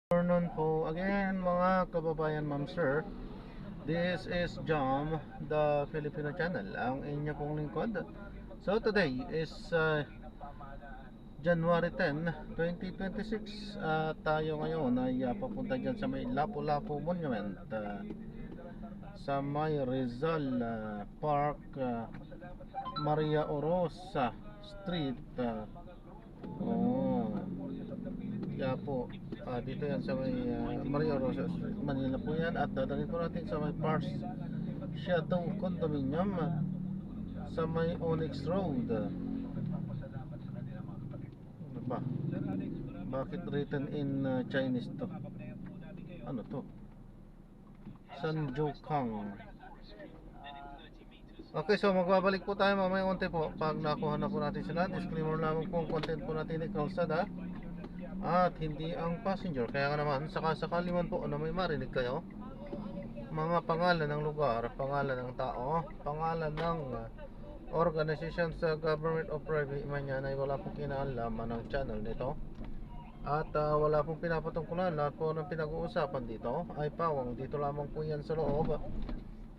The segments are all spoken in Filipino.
Afternoon po again mga kababayan, ma'am sir. This is Jom, the Filipino channel, ang inyo pong lingkod. So today is January 10, 2026. Tayo ngayon ay papunta dyan sa may Lapu-Lapu Monument, sa may Rizal Park, Maria Orosa Street. Oh, kaya po, dito yan sa may Maria Rosa Street, Manila po yan. At dadalhin po natin sa may Pars Shadow Condominium, sa may Onyx Road. Ano ba? Bakit written in Chinese to? Ano to? Sanjokang. Okay, so magbabalik po tayo mamaya unti po pag nakuha na po natin sila. Disclaimer lamang po, ang content po natin ay kalsada at hindi ang passenger. Kaya nga naman, sakasakali man po na may marinig kayo, mga pangalan ng lugar, pangalan ng tao, pangalan ng organization sa government o private man yan, ay wala pong kinalaman ng channel nito. At wala pong pinapatungkulan. Lahat po ng pinag-uusapan dito ay pawang dito lamang po yan sa loob.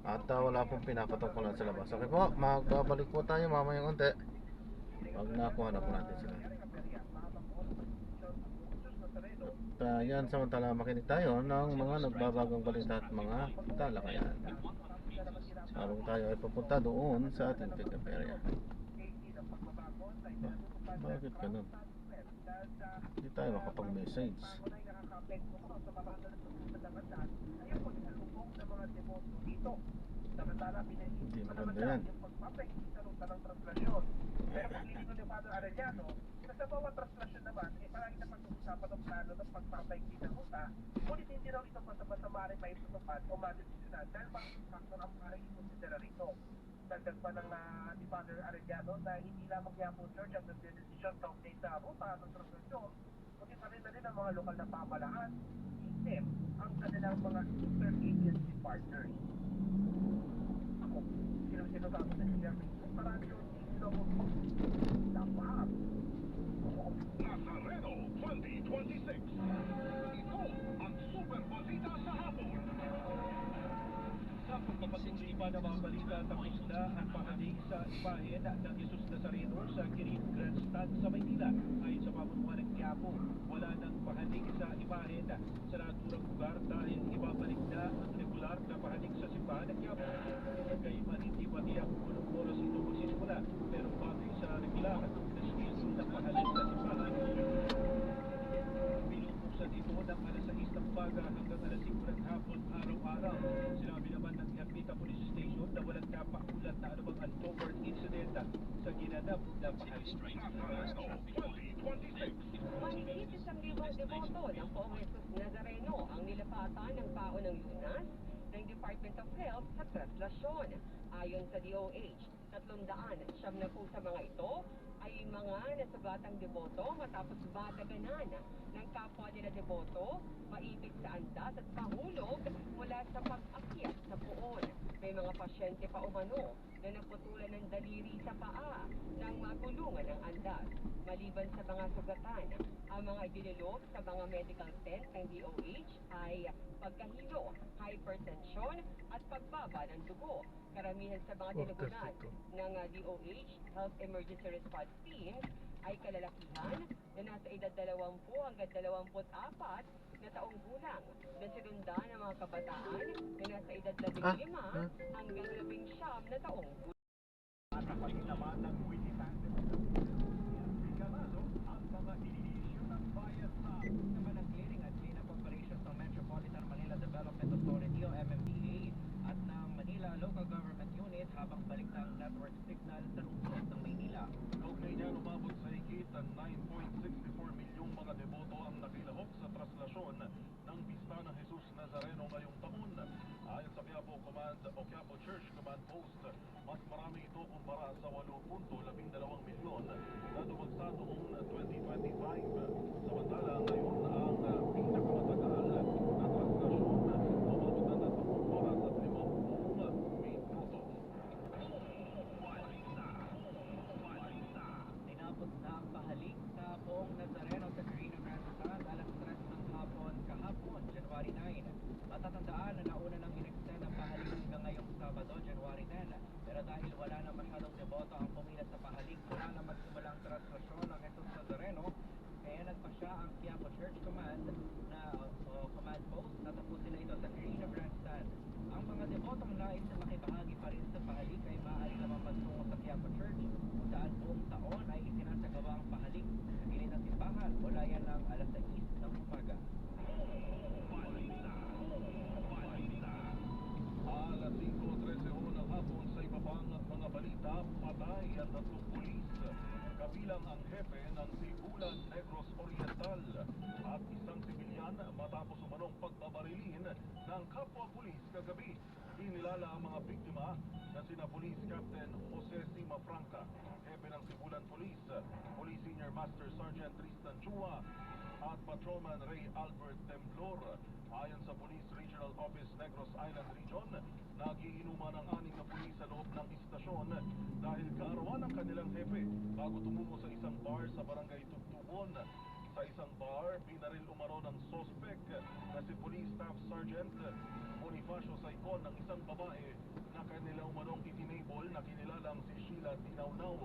At wala pong pinapatungkulan sa labas. Okay po, magbabalik po tayo mamayang unti pag nakuha na po natin sila. At yan, samantala makinig tayo ng mga nagbabagang balita at mga talakayan habang tayo ay papunta doon sa ating pick-up area. Bakit ganun? Hindi tayo makapag-message. Hindi maganda yan. Sa bawat translasyon naman, parang napag-uusapan ng plano ng pagpapaigli ng ruta, ngunit hindi raw ito basta-basta maaaring maitutupad o madesisyonan dahil mga faktor ang maaaring ikonsidera rito. Dagdag pa ng ni Father Arellano na hindi lamang Quiapo Church ang nagdedesisyon kaugnay sa ruta ng translasyon, kundi pa rin na rin ang mga lokal na pamahalaan, system, ang kanilang mga interagency partners. Ako, sino-sino sa atin na si Jeremy, parang yun, sino ko, dapat. Nazareno 2026. Ito ang super balita sa hapon. Sa pagpapatuloy pa ng mga balita, tapos na ang pahaling sa imahen ng Jesus Nazareno sa Quirino Grandstand sa Maynila. Ayon sa pamunuan ng Quiapo, wala nang pahaling sa imahen sa naturang lugar dahil ibabalik na ang regular na pahaling sa simbahan ng Quiapo. Gayunman, hindi pa tiyak kung anong oras ito magsisimula, pero bagay sa regular na schedule ng pahaling sa simbahan. Binubuksan ito ng alas 6 ng umaga hanggang alas 5 ng hapon araw-araw. Sinabi naman ng Ermita Police Station na walang napaulat na anumang untoward incident sa ginanap na pahaling. Mahigit 1,000 deboto ng Poong Jesus Nazareno ang nilapatan ng baon ng lunas ng Department of Health sa translasyon. Ayon sa DOH, 300 na po sa mga ito ay mga nasugatang deboto matapos bataganan ng kapwa nila deboto, maipit sa andas at pahulog mula sa pag-akyat sa puon. May mga pasyente pa umano na naputulan ng daliri sa paa nang magulungan ng andas. Maliban sa mga sugatan, ang mga idinulog sa mga medical tent ng DOH ay pagkahilo, hypertension at pagbaba ng dugo. Karamihan sa mga tinugunan ng DOH Health Emergency Response Team ay kalalakihan na nasa edad 20 hanggang 24 na taong gulang, na sinundan ng mga kabataan na nasa edad 15 hanggang 19 na taong gulang. Nakapagin naman ng Wikipedia. Ikalado ang mga iniisyu ng bayad sa naman ng clearing at cleanup operations ng Metropolitan Manila Development Authority o MMDA at ng Manila Local Government Unit habang balik na ang network signal sa lungsod ng Maynila. Kaugnay niyan, umabot sa higit ang 9.64 milyong mga deboto ang nakilahok sa traslasyon ng Pista ng Jesus Nazareno ngayong taon. Ayon sa Quiapo Command o Quiapo Church Command Post, mas marami ito kumpara sa 8.12 milyon na dumagsa noong 2025. Samantala, ngayon ang pinakamatagal na traslasyon umabot na ng 3 oras at 50 minuto. Balita. Tinapos na ang pahaling sa Poong kabilang ang hepe ng Sibulan Negros Oriental at isang sibilyan matapos umanong pagbabarilin ng kapwa pulis kagabi. Inilala ang mga biktima na sina Police Captain Jose Sima Franca, hepe ng Sibulan Police, Police Senior Master Sergeant Tristan Chua at Patrolman Ray Albert Temblor. Ayon sa Police Regional Office Negros Island Region, nagiinuman ang 6 na pulis sa loob ng istasyon dahil kaarawan ng kanilang hepe bago tumungo sa isang bar sa barangay Tugtugon. Sa isang bar, binaril umano ng sospek na si Police Staff Sergeant Bonifacio Saicon ng isang babae na kanila umanong itinable na kinilalang si Sheila Tinaunaw.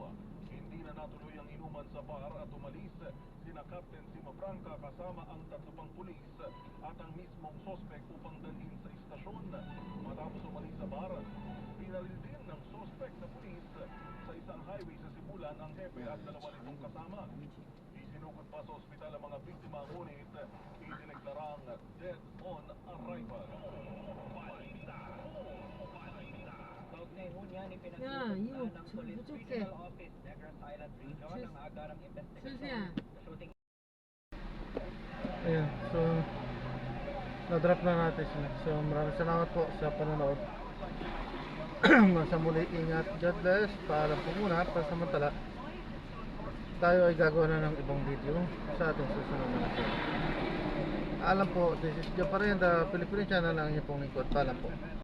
Hindi na natuloy ang inuman sa bar at umalis sina Captain Sima Franca kasama ang 3 pang pulis at ang mismong sospek upang dalhin sa istasyon. Matapos umalis sa bar, binaril din ng sospek na pulis sa isang highway sa Sibulan ang hepe at 2 nitong kasama. Isinugod pa sa ospital ang mga biktima, ngunit idineklarang dead on arrival. Kaugnay ho niyan, Yeah, ipinagtutunan you- ng Police it's okay. Regional Office, Negros Island Region, ang agarang investigasyon. Shooting Ayan, so na-drop na natin sila. So maraming salamat po sa panonood. Sa muli, ingat, God bless. Paalam po muna, pasamantala tayo ay gagawa na ng ibang video sa ating susunod na video. Alam po, this is Joe Parenda, Philippine Channel, ang inyong pong lingkod. Paalam po.